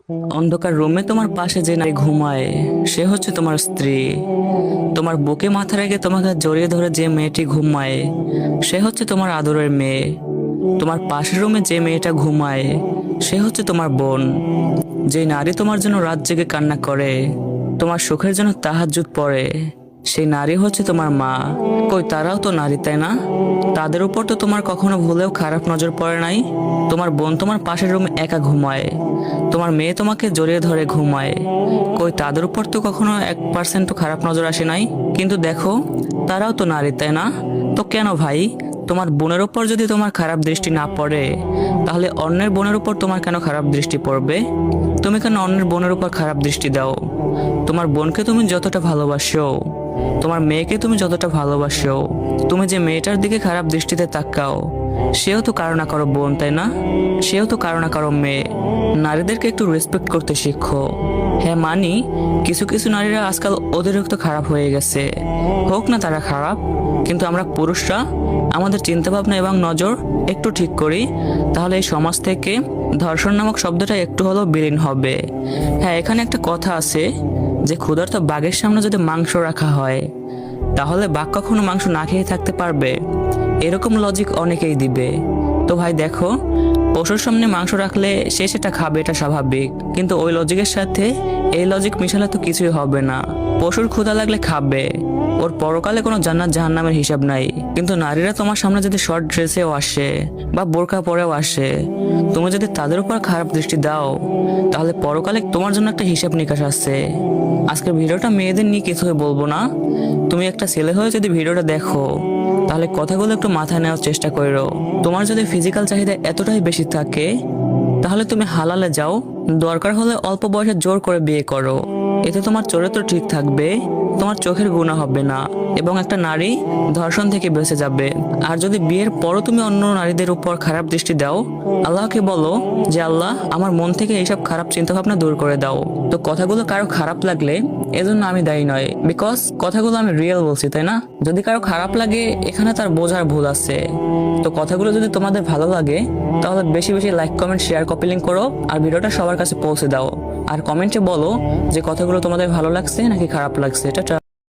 অন্ধকার রুমে তোমার পাশে যে নারী ঘুমায় সে হচ্ছে তোমার স্ত্রী। তোমার বুকে মাথা রেখে তোমাকে জড়িয়ে ধরে যে মেয়েটি ঘুমায় সে হচ্ছে তোমার আদরের মেয়ে। তোমার পাশের রুমে যে মেয়েটা ঘুমায় সে হচ্ছে তোমার বোন। যে নারী তোমার জন্য রাত জেগে কান্না করে, তোমার সুখের জন্য তাহাজ্জুদ পড়ে, সেই নারী হচ্ছে তোমার মা। কই তারাও তো নারী, তাই না? তাদের উপর তো তোমার কখনো ভুলেও খারাপ নজর পড়ে নাই। তোমার বোন তোমার পাশের রুমে একা ঘুমায়, তোমার মেয়ে তোমাকে জড়িয়ে ধরে ঘুমায়। কই তাদের উপর তো কখনো 1% তো খারাপ নজর আসে নাই। কিন্তু দেখো, তারাও তো নারী, তাই না? তো কেন ভাই, তোমার বোনের উপর যদি তোমার খারাপ দৃষ্টি না পড়ে, তাহলে অন্যের বোনের উপর তোমার কেন খারাপ দৃষ্টি পড়বে? তুমি কেন অন্যের বোনের উপর খারাপ দৃষ্টি দাও? তোমার বোনকে তুমি যতটা ভালোবাসো, তোমার মেয়েকে তুমি যতটা ভালোবাসো, তুমি যে মেয়েটার দিকে খারাপ দৃষ্টিতে তাকাও, সেও তো কারো না কারো বোন, তাই না? সেও তো কারো না কারো মেয়ে। নারীদেরকে একটু রেসপেক্ট করতে শিখো। হ্যাঁ মানি, কিছু কিছু নারীরা আজকাল অতিরিক্ত খারাপ হয়ে গেছে, হোক না তারা খারাপ, কিন্তু আমরা পুরুষরা আমাদের চিন্তাভাবনা এবং নজর একটু ঠিক করি, তাহলে এই সমাজ থেকে ধর্ষণ নামক শব্দটা একটু হলেও বিলীন হবে। হ্যাঁ, এখানে একটা কথা আছে যে ক্ষুধার্ত বাঘের সামনে যদি মাংস রাখা হয়, তাহলে বাঘ কখনো মাংস না খেয়ে থাকতে পারবে? এরকম লজিক অনেকেই দিবে। তো ভাই দেখো, পশুর সামনে মাংস রাখলে সে সেটা খাবে, এটা স্বাভাবিক, কিন্তু ওই লজিকের সাথে এই লজিক মিশালে তো কিছুই হবে না। পশুর ক্ষুধা লাগলে খাবে, ওর পরকালে কোনো জান্নাত জাহান্নামের হিসাব নাই। কিন্তু নারীরা তোমার সামনে যদি শর্ট ড্রেসেও আসে বা বোরকা পরেও আসে, তুমি যদি তাদের উপর খারাপ দৃষ্টি দাও, তাহলে পরকালে তোমার জন্য একটা হিসাব নিকাশ আছে। আজকের ভিডিওটা মেয়েদের নিয়ে কিছুই বলবো না। তুমি একটা ছেলে হয়ে যদি ভিডিওটা দেখো, তাহলে কথাগুলো একটু মাথায় নেওয়ার চেষ্টা করো। তোমার যদি ফিজিক্যাল চাহিদা এতটাই বেশি থাকে, তাহলে তুমি হালালে যাও, দরকার হলে অল্প বয়সে জোর করে বিয়ে করো। এতে তোমার চরিত্র ঠিক থাকবে, তোমার চোখের গুনাহ হবে না, এবং একটা নারী ধর্ষণ থেকে বেঁচে যাবে। আর যদি বিয়ের পরও তুমি অন্য নারীদের উপর খারাপ দৃষ্টি দাও, আল্লাহকে বলো যে আল্লাহ, আমার মন থেকে এইসব খারাপ চিন্তা ভাবনা দূর করে দাও। তো কথাগুলো কারো খারাপ লাগলে এজন্য আমি দায়ী নয়, বিকজ কথাগুলো আমি রিয়েল বলছি, তাই না? যদি কারো খারাপ লাগে, এখানে তার বোঝার ভুল আছে। তো কথাগুলো যদি তোমাদের ভালো লাগে, তাহলে বেশি বেশি like, comment, share, copy link করো, আর ভিডিওটা সবার কাছে পৌঁছে দাও। আর কমেন্টে বলো যে কথাগুলো তোমাদের ভালো লাগছে নাকি খারাপ লাগছে। এটা